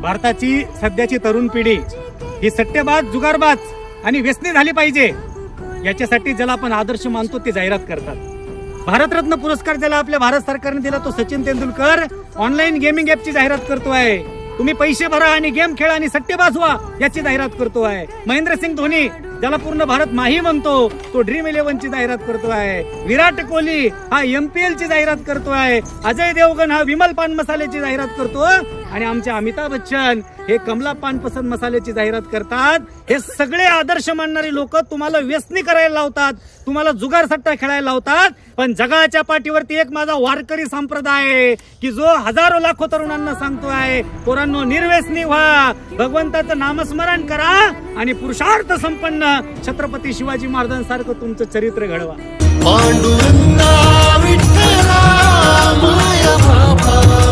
भारताची सध्याची तरुण पिढी ही सट्टेबाज, जुगारबाज आणि व्यसनी झाली पाहिजे, याच्यासाठी ज्याला आपण आदर्श मानतो ते जाहिरात करतात। भारतरत्न पुरस्कार ज्याला आपल्या भारत सरकारने दिला तो सचिन तेंडुलकर ऑनलाईन गेमिंग ॲपची जाहिरात करतोय। तुम्ही पैसे भरा आणि गेम खेळा आणि सट्टेबाज व्हा याची जाहिरात करतोय। महेंद्रसिंग धोनी ज्याला पूर्ण भारत माही म्हणतो तो ड्रीम 11 ची जाहिरात करतोय। विराट कोहली हा MPL ची जाहिरात करतोय। अजय देवगण हा विमल पान मसाल्याची जाहिरात करतो आणि आमचे अमिताभ बच्चन हे कमला पान पसंद मसाल्याची जाहिरात करतात। हे सगळे आदर्श मानणारी लोक तुम्हाला व्यसनी करायला लावतात, तुम्हाला जुगार सट्टा खेळायला लावतात। पण जगाच्या पाठीवरती एक माझा वारकरी संप्रदाय आहे की जो हजारो लाखो तरुणांना सांगतोय, पोरांनो निर्व्यसनी व्हा, भगवंताचं नामस्मरण करा आणि पुरुषार्थ संपन्न छत्रपती शिवाजी महाराजांसारखं तुमचं चरित्र घडवा। पांडुरंगा विठ्ठला माया बाबा